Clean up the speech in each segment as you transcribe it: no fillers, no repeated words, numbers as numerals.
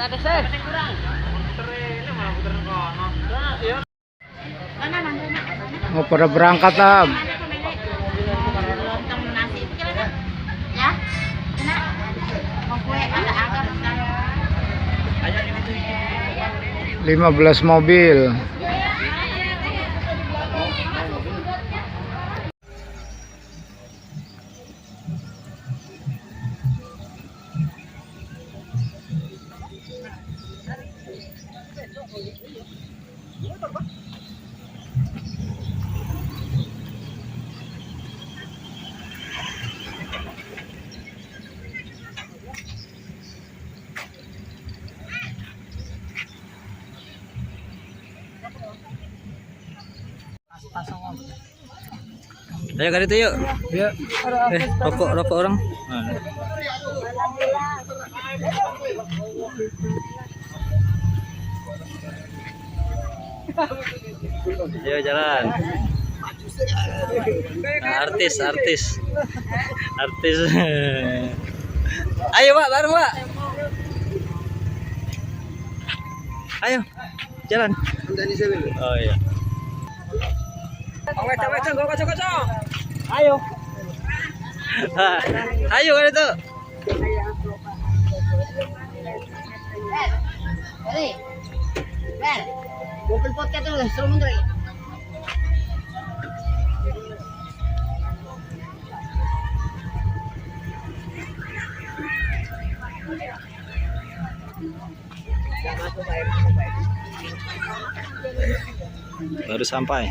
ada sih. Mau pada berangkat lah. Lontong nasi itu kira ya. Kena. Mau kue ada agar sekarang. 15 mobil. Ayo kali itu yuk. Ya. Rokok orang. Ayo jalan. Nah, artis. Ayo Pak, bareng Pak. Ayo, jalan. Oh iya. Ayo. Ayo kan itu. Google Podcast tuh suruh mundur ya. Baru sampai.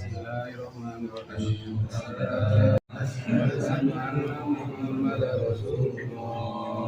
Bismillahirrahmanirrahim.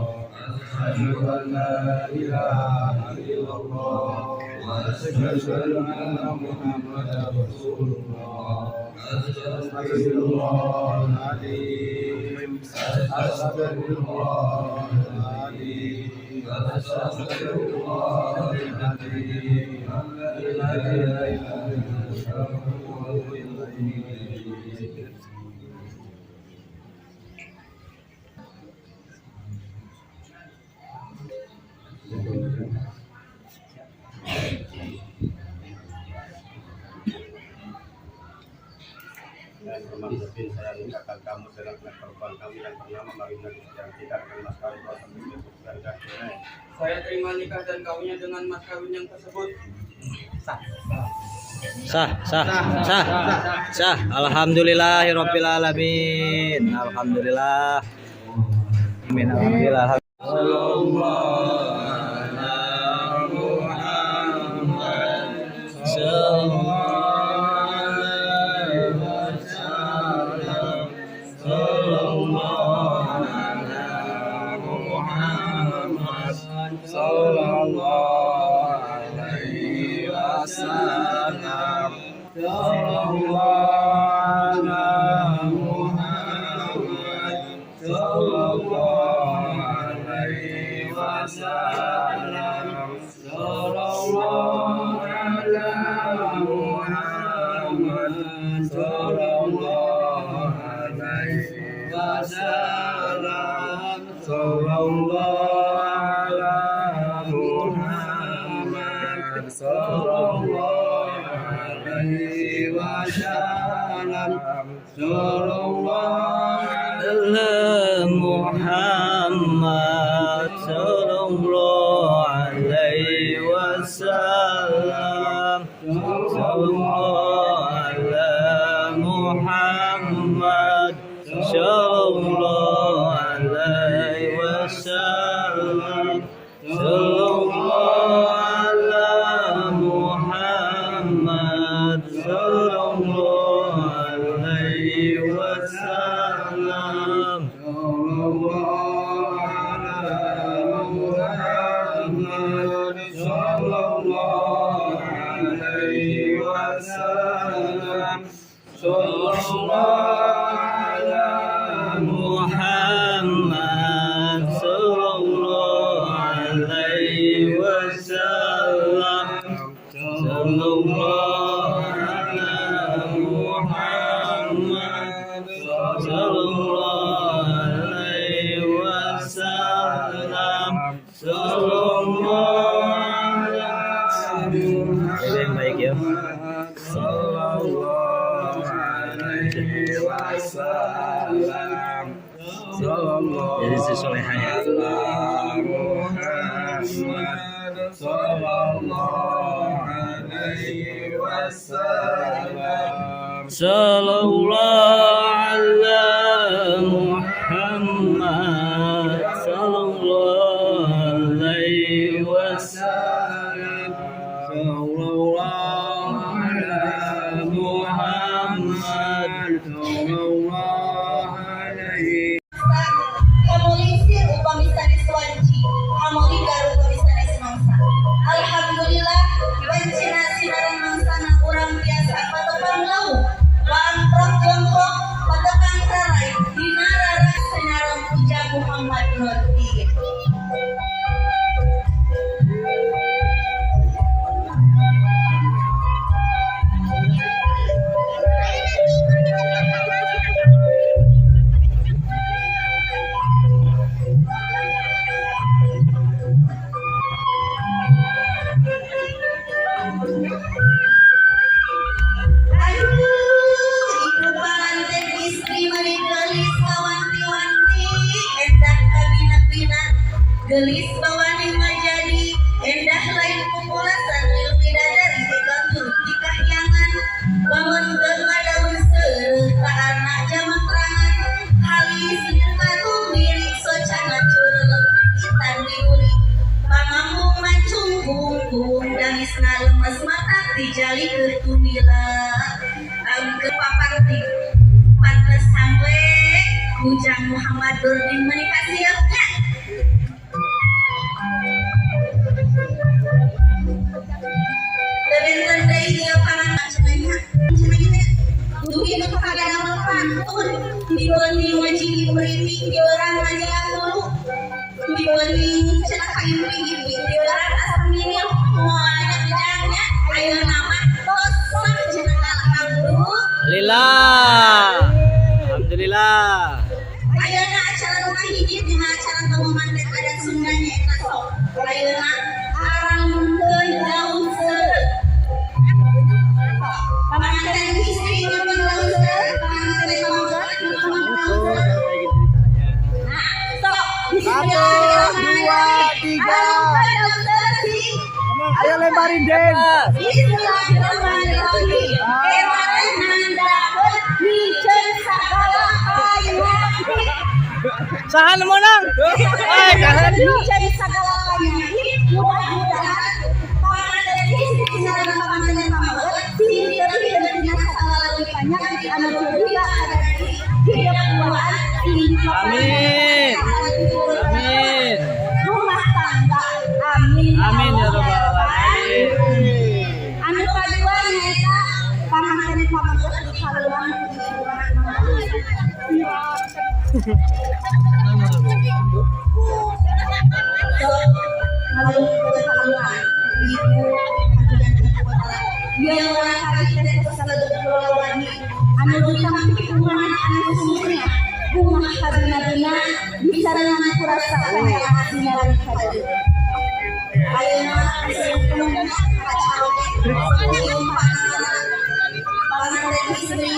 Dan Roman Zafin, saya nikahkan kamu dengan perempuan kami yang bernama Marina yang tidak dengan mas kawin kau sampai untuk keluarga cerai. Saya terima nikah dan kawinnya dengan mas kawin yang tersebut. Sah. Alhamdulillahirabbil alamin. Alhamdulillah. Amin. Alhamdulillah. Jadi sesolehah ya. Sallallahu ala Muhammad sallallahu alaihi wasallam. Sallallahu ala Muhammad sallallahu alaihi. Kamulisir upami sanes wanci, hamoli garu upami sanes mangsa. Alhamdulillah, wancina sinarang mangsana urang biasa patepang lau, wamprok jongkok patepang tarai, dinarara sinarang puja Muhammad Nurti. Gelis bawani majadi endah lain kumulasan lil bidadari dikantur di kahyangan bangun daun serta anak jaman terangan halis nyengkatung diri socana curelep itan diuli pamambung mancung bungkung dangisna lemes mata dijali ketumila angke paparti pantes sampai Ujang Muhammad Nurdin menikah siapnya. dibanding wajib beritik di orang aja dulu dibanding cenah kayu biji di orang asam ini banyak bicaranya ayo nama tosak cenah alhamdulillah Alhamdulillah. ayeuna acara rumah hiji dina acara pengumuman adat Sundanya eta sok ayeuna arang teu daun seureut pamanten istri jeung daun seureut pamanten pamagat jeung daun seureut nah sok Ayo lebarin Den. Bismillahirrahmanirrahim. Ewanan nandakeun miceun sagala panyakit. Sahan menang. Miceun sagala panyakit. Mudah-mudahan pamanten istri tinggal pamanten pamagat sinten dina sagala panyakit anu curiga ada di hidup kuat Amin. Amin. rumah tangga. Amin. Amin ya rabbal alamin. Anu kadua nyaeta pamanten pamagat di kaluan anu ditampi kumaha anu sumurnya kumaha kadina-dina disarangan kurasa poe asina lan kadeu ayeuna seukeun acara pamanten istri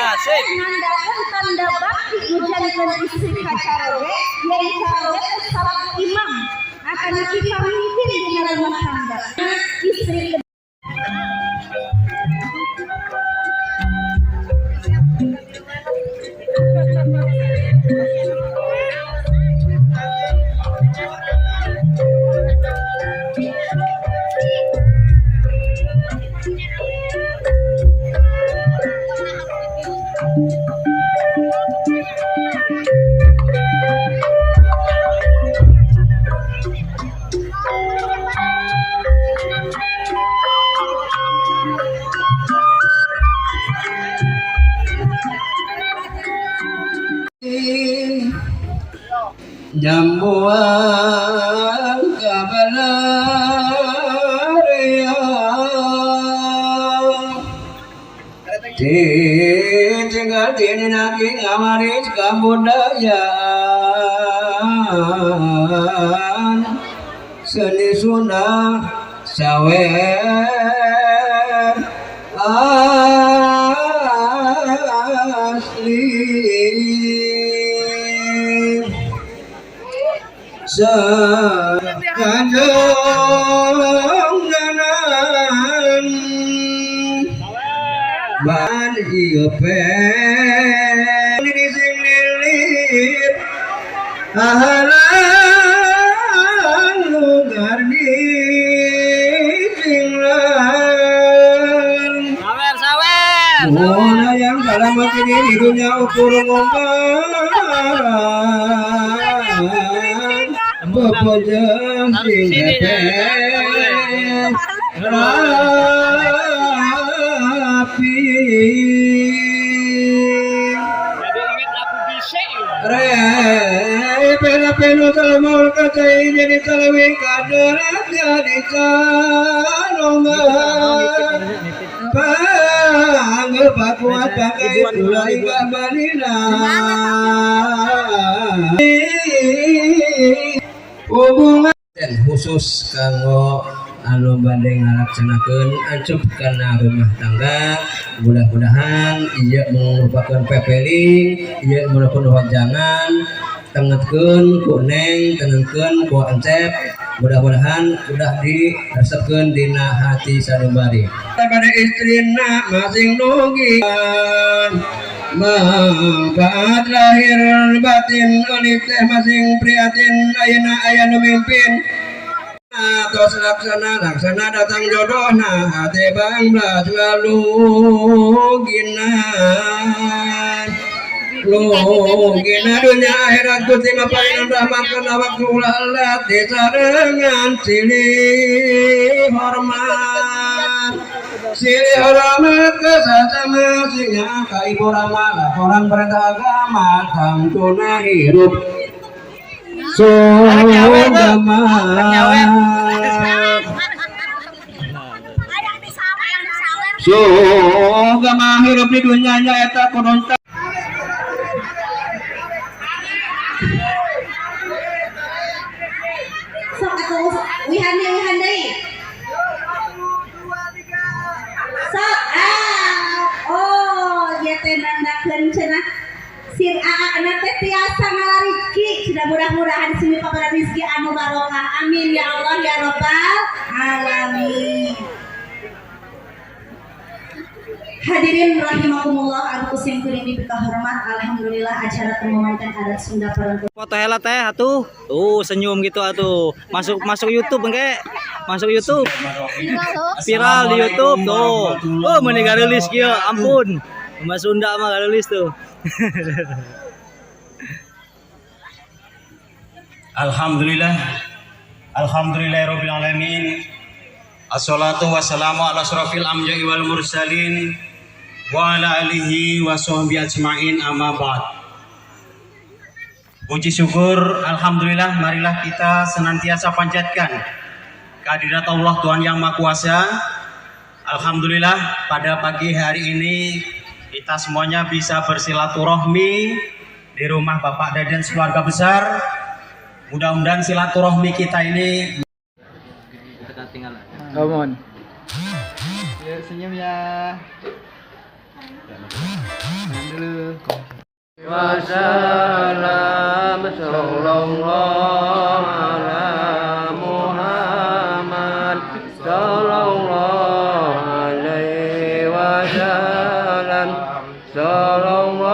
Asik. nandakeun tanda bakti ngujankeun istri kacaroge yen caroge salah imam akan dipamimpin dina rumah tangga istri Jambuan kabalaya tinggal dini nagi ngamaris kabudayaan seni Sunda sawer asli sekanjongganan ban ieu pen di sing lilit ahalan lugar di singlan sawer yang dalam hati di dunia ukur ngomong bepojeng singeten rapi pelu salmol kacai jadi salwi kadorat jadi kalongan panggil pakuat pakai tulai kabalina hubungan dan khusus kanggo anu bade ngalaksanakeun ancup kana rumah tangga mudah-mudahan ieu merupakan pepeling ieu merupakan wajangan tengetkeun ku neng tenengkeun ku encep mudah-mudahan udah diresepkeun dina hati sanubari pada istrina masing nugian manfaat lahir batin unik teh masing prihatin ayeuna aya nu mimpin tos laksana datang jodohna hati bangla selalu ginan lugina dunia akhirat Gusti maparingan rahmat kana waktu lalat disarengan silih hormat Silih hormat ke sesama singa ka ibu rama laporan perintah agama tangtuna hidup sugama sugama hidup di dunia eta kudu Sok atuh wihan deui. Sok oh ieu teh nandakeun cenah sir aana teh tiasa ngalariki cenah mudah-mudahan simi paparan rezeki anu barokah amin ya Allah ya rabbal alamin. Hadirin rahimakumullah anu kusim kuring diberi hormat, alhamdulillah acara temumanten adat Sunda Perempuan. Foto hela teh atuh. Tuh senyum gitu atuh. Masuk YouTube engke. Masuk YouTube. Viral di YouTube tuh. Oh meuni gareulis kieu, ampun. Mas Sunda mah gareulis tuh. Alhamdulillah. Alhamdulillahirabbil alamin. Assalatu wassalamu ala asrofil anbiya'i wal mursalin wa ala alihi wa sahbihi ajmain amma ba'd. Puji syukur alhamdulillah, marilah kita senantiasa panjatkan kehadirat Allah Tuhan Yang Maha Kuasa. Alhamdulillah pada pagi hari ini kita semuanya bisa bersilaturahmi di rumah Bapak Dadan sekeluarga besar. Mudah-mudahan silaturahmi kita ini Come on. Ya, senyum ya. Dulu. Wassalam sallallahu ala Muhammad sallallahu alaihi wasallam sallallahu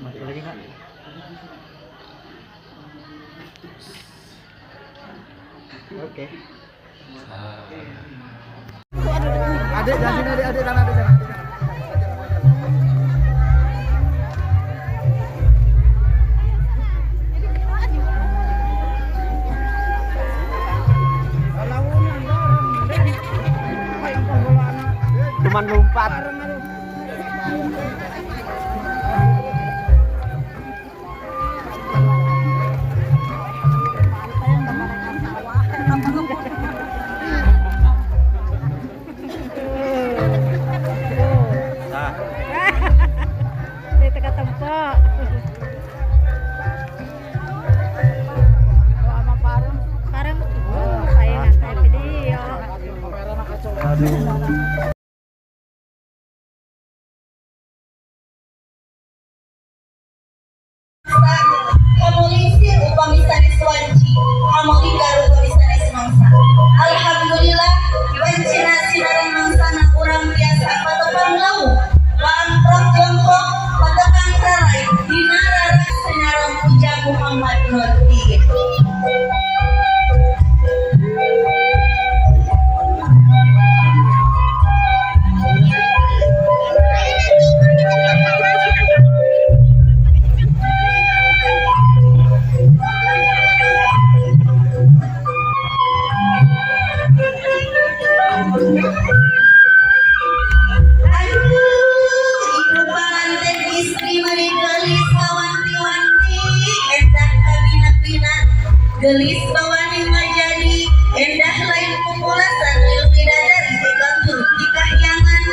Masih lagi Kak? Oke. Adik jangan sini, adik jangan. Cuman lompat. Kamulisir upami sanes wanci, hamoli garupa sanes mangsa. Alhamdulillah, wancina sinareng mangsana urang biasa patepang lau, lantrok jongkok patepang rarai, dinara senarang puja Muhammad Nurti. Gelis bawani ngajadi endah lain kumulasan lil bidadari dibantu dikahyangan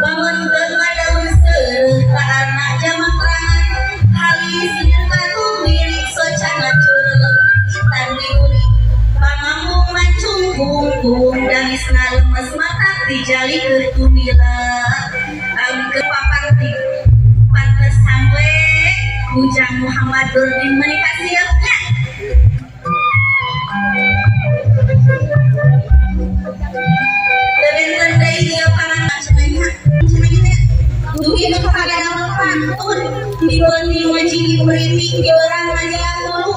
bangun tengah daun serta anak jaman terangan halis nirkatu milik socana curug itan diuli pangambung mancung bungkung danis na lemes mata tijali ketumila ke paparti pantes samwe Bujang Muhammad Nurdin menikah siapnya. Lebih dari dia para macamnya Dugi kepada nama pantun dibanding wajib beriting di orang aja dulu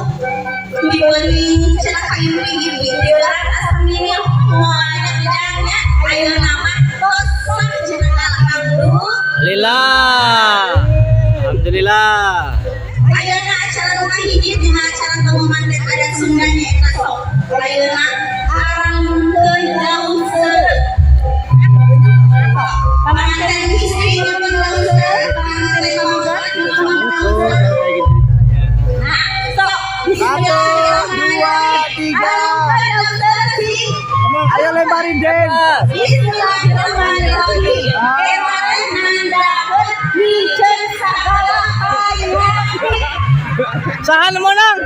dibanding celah kayu pinggir di orang asam ini semuanya bidangnya ayo nama tosok jenang Alhamdulillah. ayo na acara rumah hiji dina acara temu mandat ada sundanya eta sok ayo na arang teu daun seureut pamanten istri nyaman daun seureut pamanten pamoga nah sok bismillahirrahmanirrahim Ayo lemparin Den. bismillahirrahmanirrahim Sahan mo nang.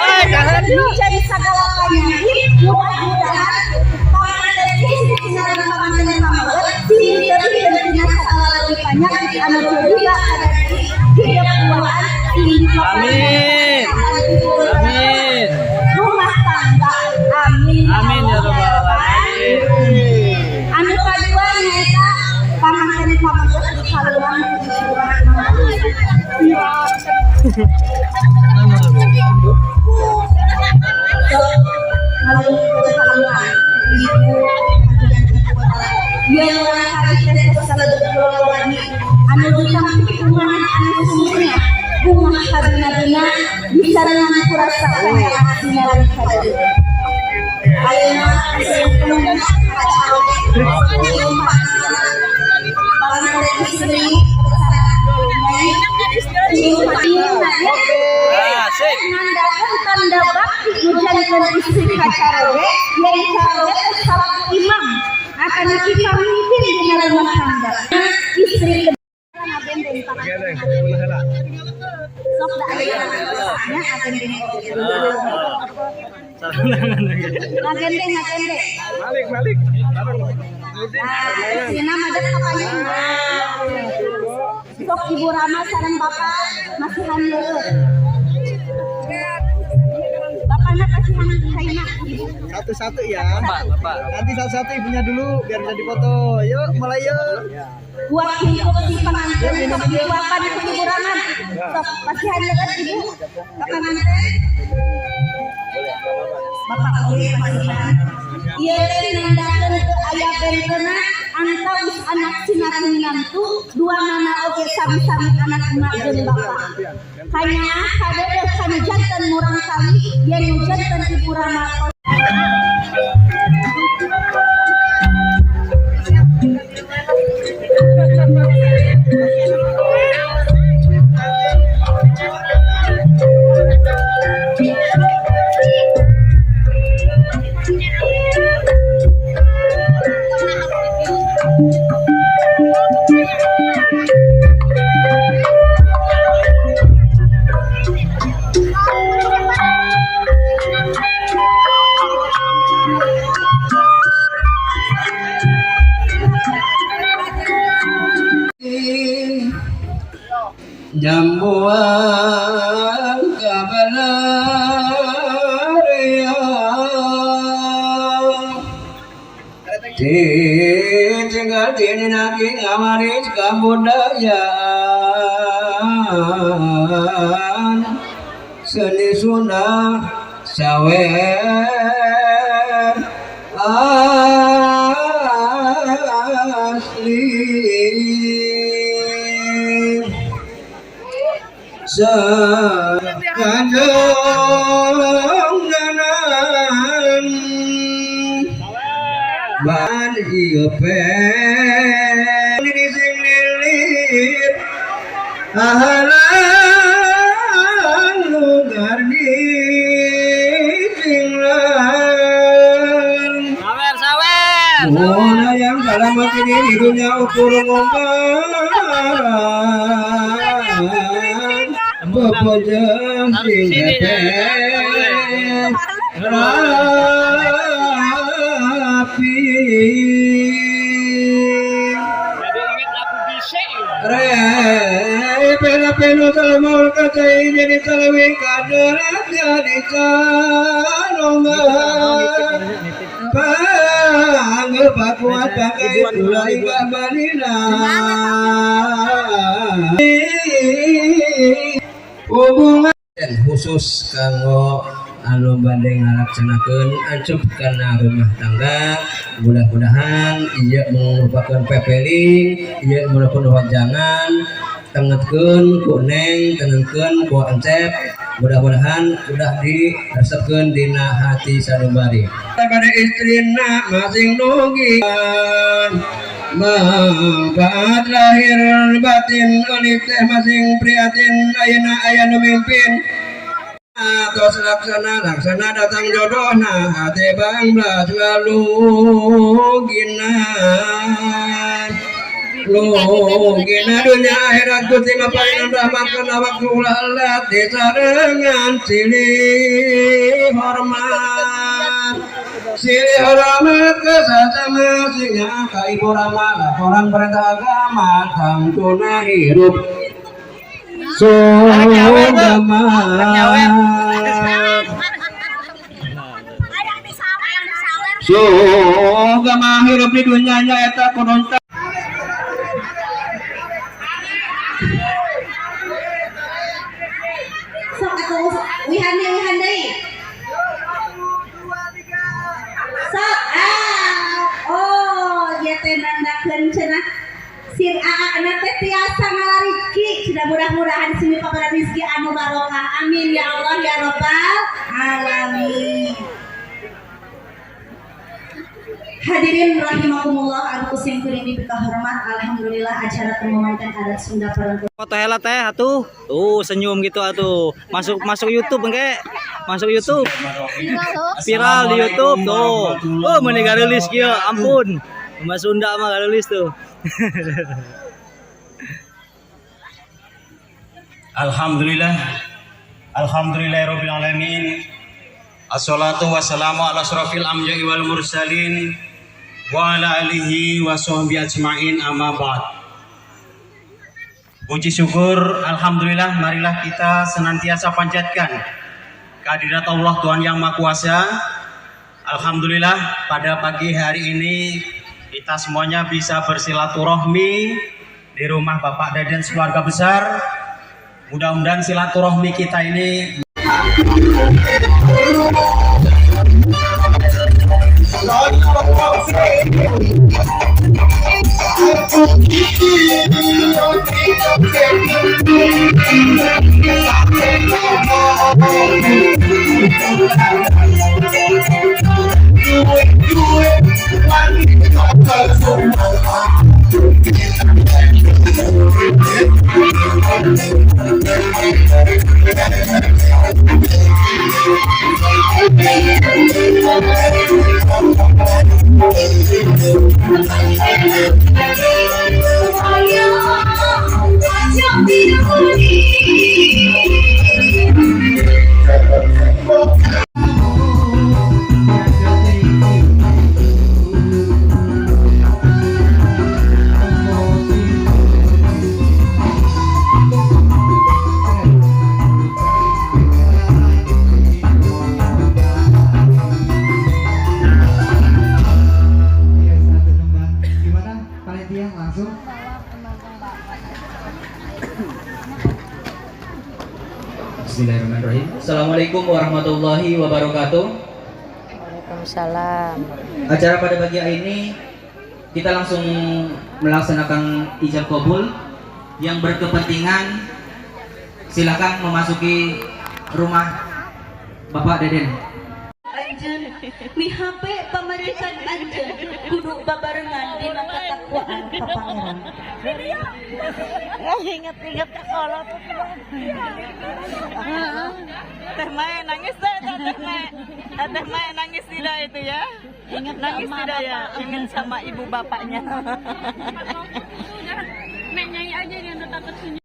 Ay, kahan. Jadi segala penyakit mudah-mudahan pamanten istri sinaran pamanten pamoga sini tapi dengan segala penyakit anu juga ada di hidup buahan ini Amin. Amin. rumah tangga amin Amin ya rabbal alamin. anu kadua nyata pamanten pamoga di kaluan bisa dengan kurasa kaya sinaran kadeu ayeuna pamanten istri Asik. nandakan tanda bakti hujankan istri kacaroge yang caroge salat imam akan kita mimpin di rumah tangga istri sok da aya nya agendeng agendeng Balik. Sina madat kapanya sok ibu Rama sareng bapak masihan leureut bapakna kasihan kaina Satu-satu ya. Bapak. Nanti satu-satu ibunya dulu biar bisa dipoto. Yuk, mulai yuk. buat hidup si pengantin sok disuapkan itu ibu Rama sok masihan leureut ibu pengantin bapak oge masihan ieu teh nandakeun teu aya benteuna antaus anak sinaran ngantu dua nana oge sami-sami anak emak jeung bapak hanya kadeueuh kana janten murang kali yen janten ibu Rama Jambuan kabalaria tinggal dini naki ngamaris kabudayaan seni Sunda sawer asli sekanjong ban ieu pen di sing lilir ahalan lugar di singlan Mona yang dalam hati di dunia ukur ngomong Bepojeng sing rapi Re pela pelu salmul katai jadi salwi kadarat jadi salonga panggil pakuat pakai tulai kabalina hubungan khusus kanggo anu badhe ngalaksanakeun ancup kana rumah tangga mudah-mudahan ieu merupakan pepeling ieu merupakan wajangan tengetkeun ku neng tenengkeun ku Encep mudah-mudahan udah diresepkeun dina hati sanubari pada istrina masing nugian manfaat lahir batin oleh teh masing prihatin ayeuna aya nu mimpin tos laksana datang jodohna hati bangla selalu ginan gina dunia akhirat kuti mapain rahmatkan awak kulat disarengan silih hormat kesatama singa ka ibu rama laporan perintah agama tangtuna hidup sogama sogama hidup di dunia nya eta kudunta Sok aku wihan deui. Sok oh ieu teh nandakeun cenah sir aana teh tiasa ngalariki cenah mudah-mudahan sini paparan rezeki anu barokah amin ya Allah ya rabbal alamin. Hadirin rahimakumullah anu kusing kuring diberi hormat alhamdulillah acara pemomongan adat Sunda Perempuan Foto hela teh atuh. Tuh senyum gitu atuh. Masuk YouTube engke. Masuk YouTube. Viral di YouTube tuh. Oh meuni garilis kieu ampun. Mas Sunda mah garilis tuh. Alhamdulillahirabbil alamin. Assalatu wassalamu ala asrofil anbiya'i wal mursalin wa ala alihi wa sahbihi ajmain amma ba'd. Puji syukur alhamdulillah marilah kita senantiasa panjatkan kehadirat Allah Tuhan Yang Maha Kuasa. Alhamdulillah pada pagi hari ini kita semuanya bisa bersilaturahmi di rumah Bapak Deden sekeluarga besar. Mudah-mudahan silaturahmi kita ini Bismillahirrahmanirrahim. Assalamualaikum warahmatullahi wabarakatuh. Waalaikumsalam. Acara pada pagi ini kita langsung melaksanakan ijab kabul yang berkepentingan silakan memasuki rumah Bapak Deden. Anjeun mi HP pamajikan anjeun kudu babarengan dina katakwaan ka Pangeran. Ingat-ingat ke kolot. Teh Mae nangis dah, Teh Mae nangis tidak itu ya? Ingat nangis tidak ya? Ingat sama ibu bapaknya. Nek Nyai aja yang takut senyum.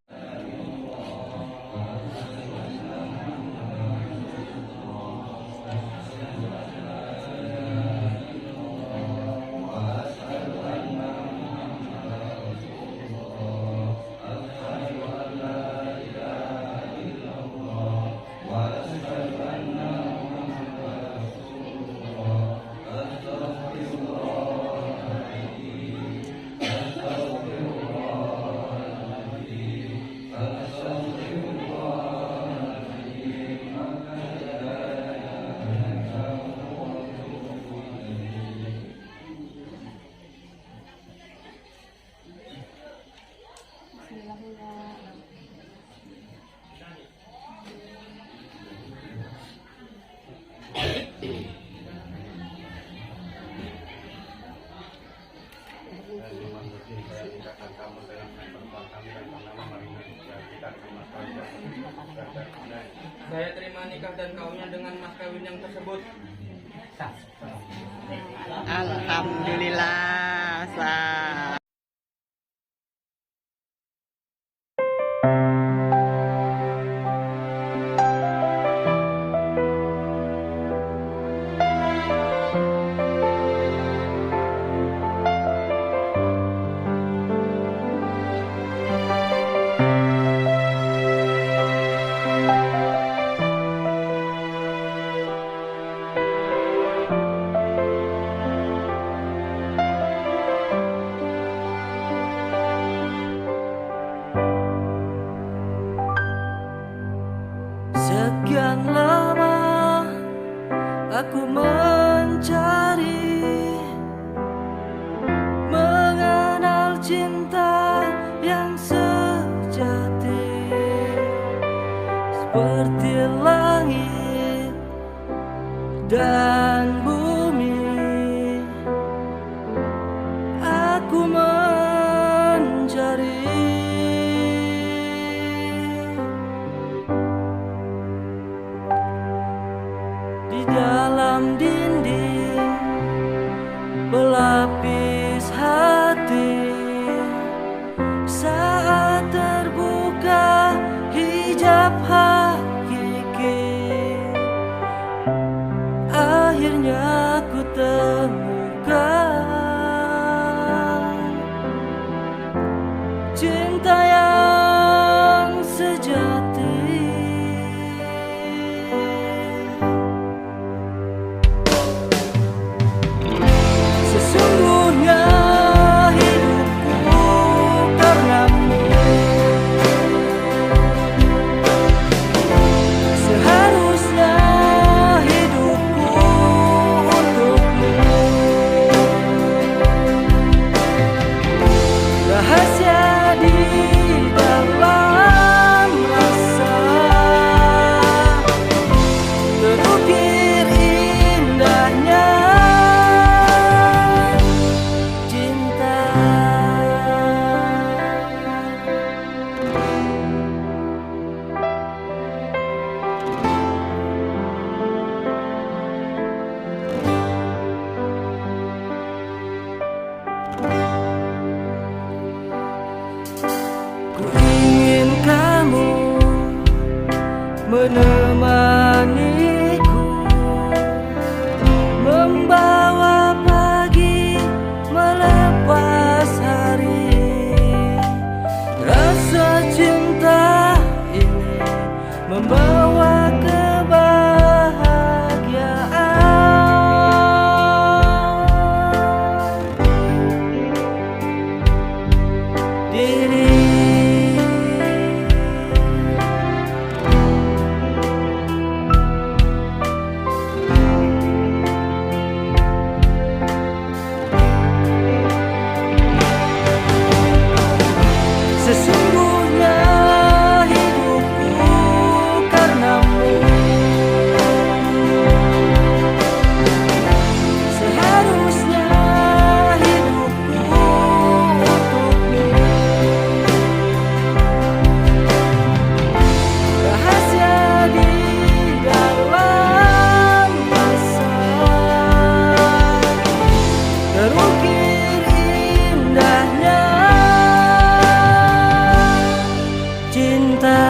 Saya terima nikah dan kawinnya dengan mas kawin yang tersebut. Alhamdulillah. Sah. Sekian lama aku mencari, mengenal cinta yang sejati, seperti langit dan bumi. Aku mencari di dalam dinding pelapis hati, saat terbuka hijab hakiki, akhirnya ku temukan cinta yang sejati. Sesungguhnya hidupku karenamu, seharusnya hidupku untukmu. Rahasia di dalam rasa terukir indahnya cinta. Ku ingin kamu menemaniku, membawa pagi melepas hari. Rasa cinta ini membawa kebahagiaan. Diri sesungguhnya hidupku karenamu, seharusnya hidupku untukmu. Rahasia di dalam masa terukir indahnya cinta.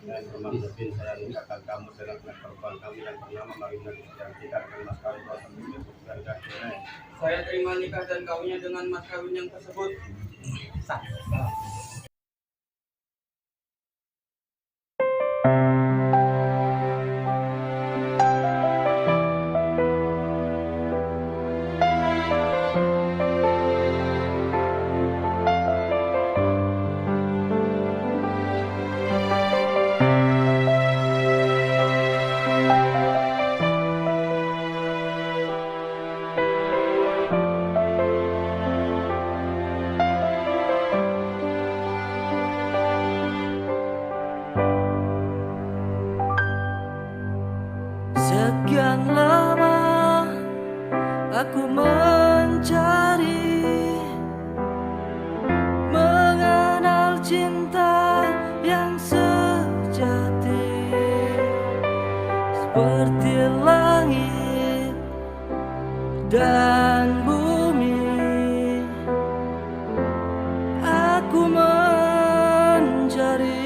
Dan Roman Lebin, saya nikahkan kamu dengan korban kami yang bernama Marina yang tidak akan mas kawin dan Saya terima nikah dan kawinnya dengan mas kawin yang tersebut. Sekian lama aku mencari, mengenal cinta yang sejati, seperti langit dan bumi. Aku mencari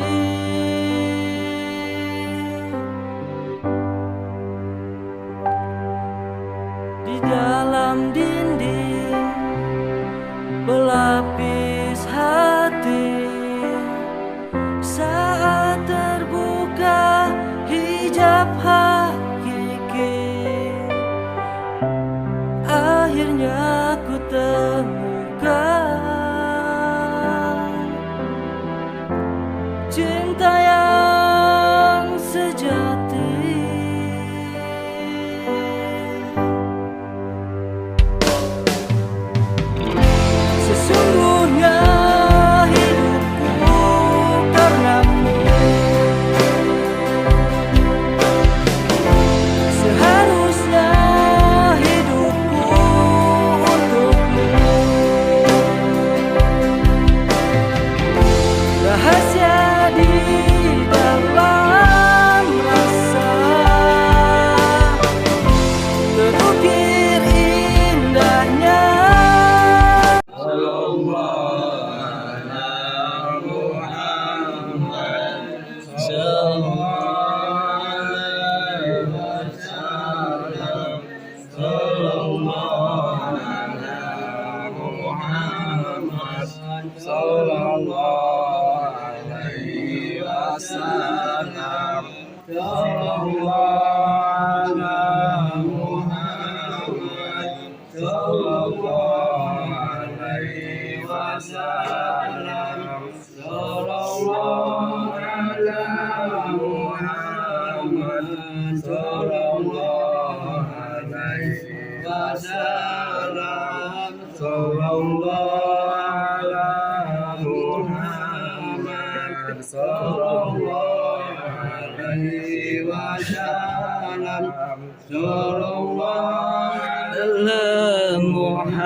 di dalam dinding pelapis hati. Saat terbuka hijab hakiki, akhirnya ku temukan cinta yang sejati. Sesungguhnya hidupku karenamu, seharusnya hidupku untukmu. Rahasia di dalam rasa terukir indahnya.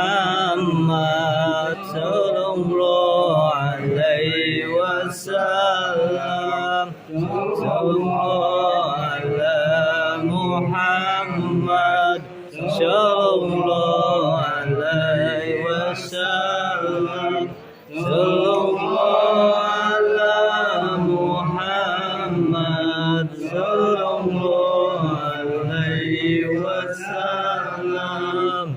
Muhammad sallallahu alaihi wasallam, sallallahu ala Muhammad sallallahu alaihi wasallam, sallallahu ala Muhammad sallallahu alaihi wasallam.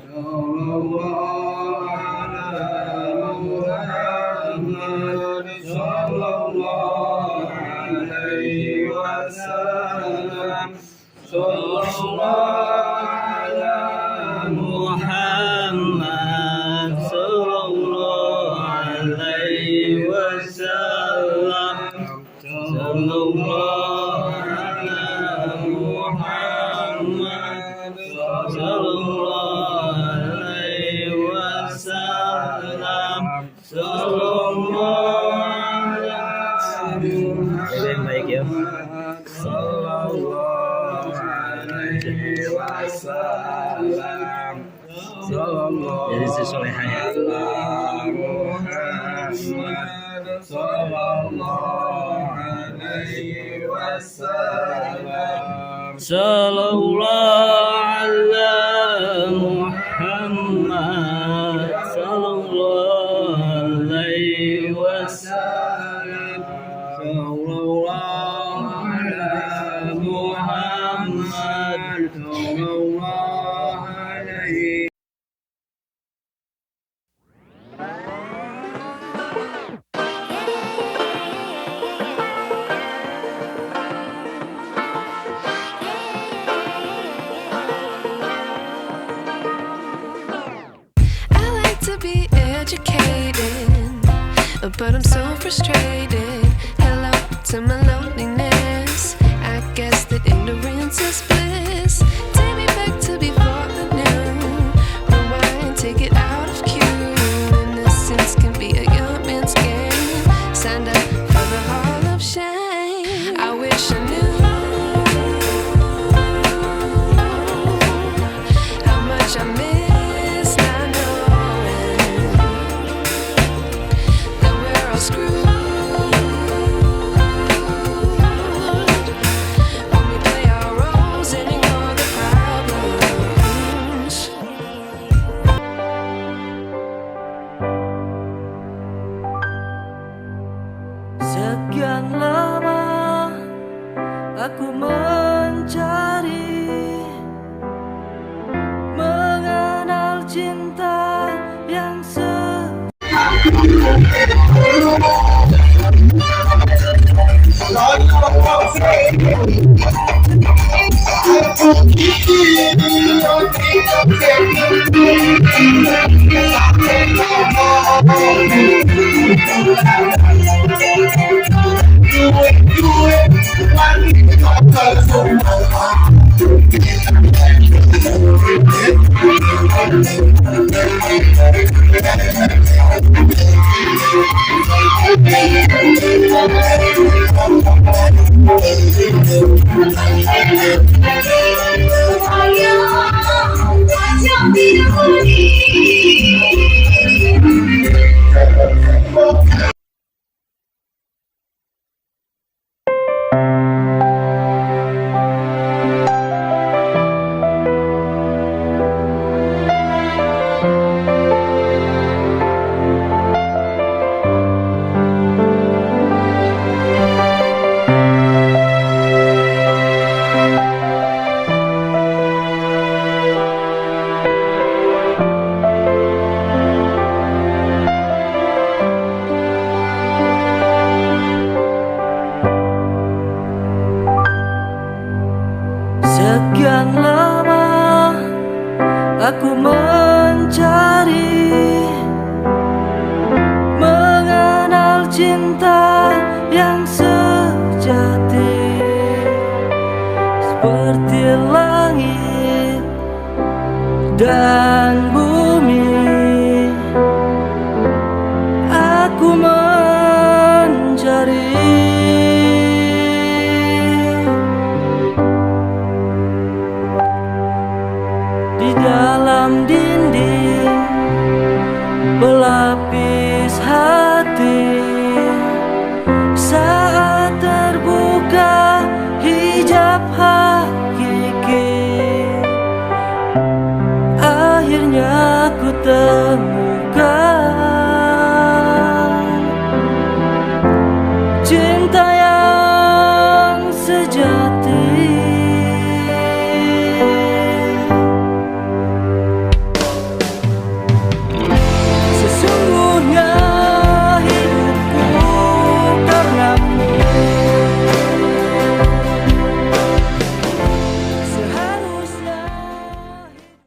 Yang baik ya. wasallam. Sallallahu Jadi sesolehah ya. Muhammad sallallahu alaihi wasallam. Sallallahu ala Muhammad sallallahu alaihi wasallam. Sallallahu ala Muhammad sallallahu alaihi. To be educated, but I'm so frustrated. Hello to my loneliness. I guess that ignorance is bliss. Take me back to before I knew. Rewind, take it out of cue. Innocence can be a young man's game. Signed up for the hall of shame. I wish I knew how much I miss. Sekian lama aku mencari, mengenal cinta yang Sekian lama aku mencari, mengenal cinta yang sejati. Seperti langit dan bumi, aku mencari. Di dalam dinding pelapis hati, saat terbuka hijab hakiki, akhirnya ku temukan